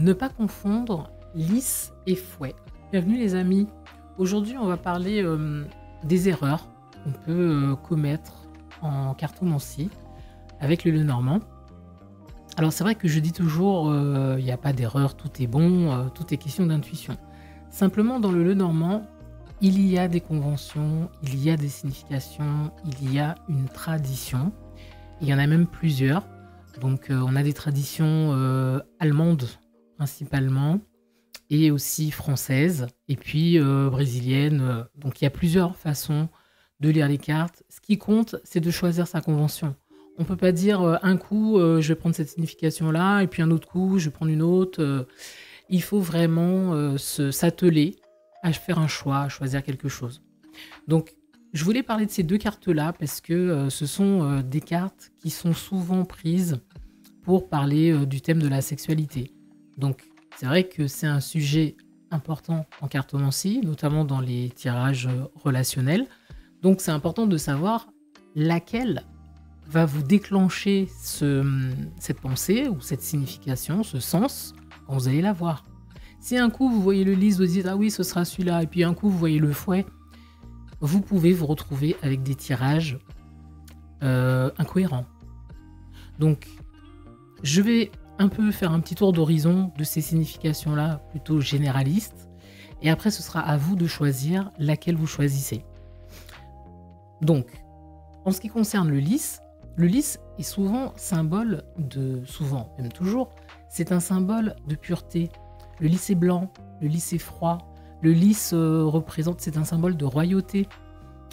Ne pas confondre lys et fouet. Bienvenue les amis. Aujourd'hui, on va parler des erreurs qu'on peut commettre en cartomancie avec le Lenormand. Alors c'est vrai que je dis toujours, il n'y a pas d'erreur, tout est bon, tout est question d'intuition. Simplement dans le Lenormand, il y a des conventions, il y a des significations, il y a une tradition. Il y en a même plusieurs. Donc on a des traditions allemandes principalement, et aussi françaises, et puis brésiliennes. Donc il y a plusieurs façons de lire les cartes. Ce qui compte, c'est de choisir sa convention. On ne peut pas dire un coup, je vais prendre cette signification-là, et puis un autre coup, je vais prendre une autre. Il faut vraiment s'atteler à faire un choix, à choisir quelque chose. Donc, je voulais parler de ces deux cartes-là parce que ce sont des cartes qui sont souvent prises pour parler du thème de la sexualité. Donc, c'est vrai que c'est un sujet important en cartomancie, notamment dans les tirages relationnels. Donc, c'est important de savoir laquelle va vous déclencher cette pensée ou cette signification, ce sens, quand vous allez la voir. Si un coup, vous voyez le lys, vous dites « Ah oui, ce sera celui-là », et puis un coup, vous voyez le fouet, vous pouvez vous retrouver avec des tirages incohérents. Donc, je vais un peu faire un petit tour d'horizon de ces significations-là, plutôt généralistes, et après, ce sera à vous de choisir laquelle vous choisissez. Donc, en ce qui concerne le lys est souvent symbole de... Souvent, même toujours, c'est un symbole de pureté. Le lys est blanc, le lys est froid, le lys représente, c'est un symbole de royauté.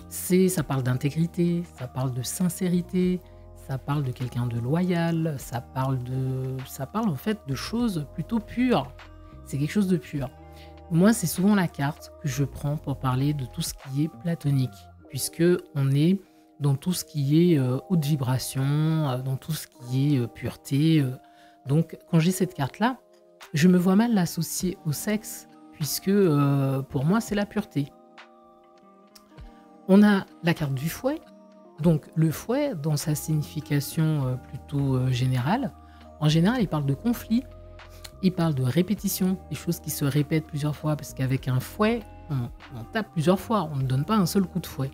Ça parle d'intégrité, ça parle de sincérité, ça parle de quelqu'un de loyal, ça parle en fait de choses plutôt pures. C'est quelque chose de pur. Moi, c'est souvent la carte que je prends pour parler de tout ce qui est platonique, puisque on est dans tout ce qui est haute vibration, dans tout ce qui est pureté. Donc, quand j'ai cette carte-là, je me vois mal l'associer au sexe, puisque pour moi, c'est la pureté. On a la carte du fouet. Donc le fouet, dans sa signification plutôt générale, en général, il parle de conflit, il parle de répétition, des choses qui se répètent plusieurs fois, parce qu'avec un fouet, on tape plusieurs fois, on ne donne pas un seul coup de fouet.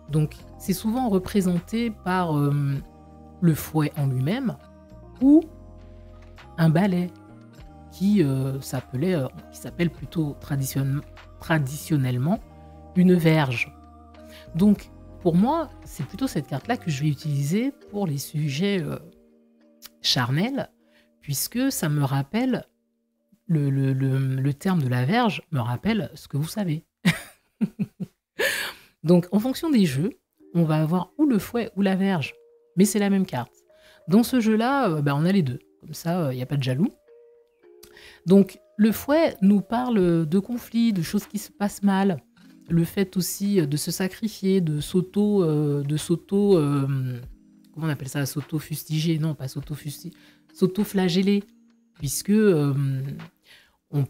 Donc c'est souvent représenté par le fouet en lui-même, ou un balai, qui s'appelle plutôt traditionnellement une verge. Donc, pour moi, c'est plutôt cette carte-là que je vais utiliser pour les sujets charnels, puisque ça me rappelle, le terme de la verge me rappelle ce que vous savez. Donc, en fonction des jeux, on va avoir ou le fouet ou la verge, mais c'est la même carte. Dans ce jeu-là, on a les deux, comme ça, il n'y a pas de jaloux. Donc, le fouet nous parle de conflits, de choses qui se passent mal, le fait aussi de se sacrifier, de comment on appelle ça, s'auto-fustiger, non pas s'auto-fustiger, s'auto-flageller, puisque on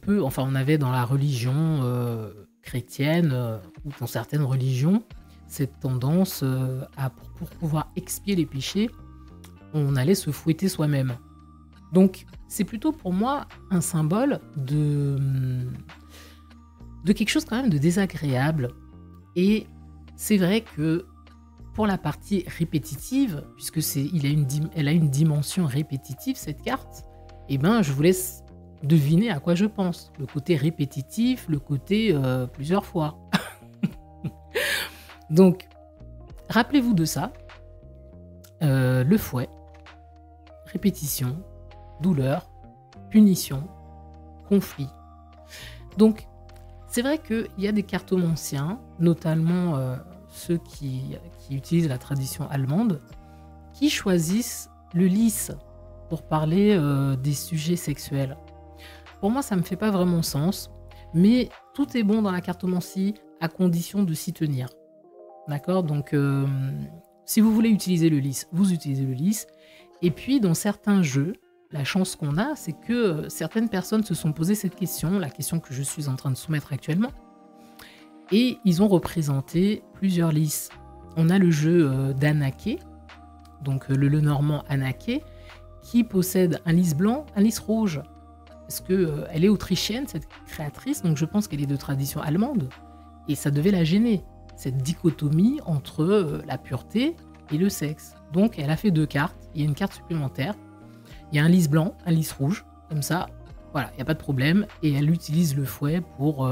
avait dans la religion chrétienne, ou dans certaines religions, cette tendance pour pouvoir expier les péchés, on allait se fouetter soi-même. Donc, c'est plutôt pour moi un symbole de quelque chose quand même de désagréable. Et c'est vrai que pour la partie répétitive, puisque elle a une dimension répétitive, cette carte, je vous laisse deviner à quoi je pense. Le côté répétitif, le côté plusieurs fois. Donc, rappelez-vous de ça. Le fouet, répétition, douleur, punition, conflit. Donc, c'est vrai qu'il y a des cartomanciens, notamment ceux qui utilisent la tradition allemande, qui choisissent le lys pour parler des sujets sexuels. Pour moi, ça ne me fait pas vraiment sens, mais tout est bon dans la cartomancie à condition de s'y tenir. D'accord ? Donc, si vous voulez utiliser le lys, vous utilisez le lys. Et puis, dans certains jeux, la chance qu'on a, c'est que certaines personnes se sont posé cette question, la question que je suis en train de soumettre actuellement, et ils ont représenté plusieurs lys. On a le jeu d'Anaké, donc le Lenormand Anaké, qui possède un lys blanc, un lys rouge. parce que elle est autrichienne, cette créatrice, donc je pense qu'elle est de tradition allemande, et ça devait la gêner, cette dichotomie entre la pureté et le sexe. Donc elle a fait 2 cartes, il y a une carte supplémentaire, il y a un lys blanc, un lys rouge, comme ça, voilà, il n'y a pas de problème, et elle utilise le fouet pour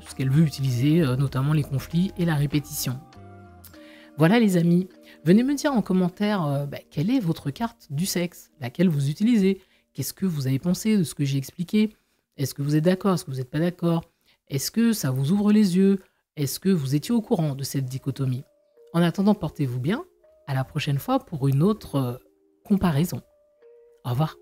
ce qu'elle veut utiliser, notamment les conflits et la répétition. Voilà les amis, venez me dire en commentaire quelle est votre carte du sexe, laquelle vous utilisez, qu'est-ce que vous avez pensé de ce que j'ai expliqué, est-ce que vous êtes d'accord, est-ce que vous n'êtes pas d'accord, est-ce que ça vous ouvre les yeux, est-ce que vous étiez au courant de cette dichotomie. En attendant, portez-vous bien, à la prochaine fois pour une autre comparaison. Au revoir.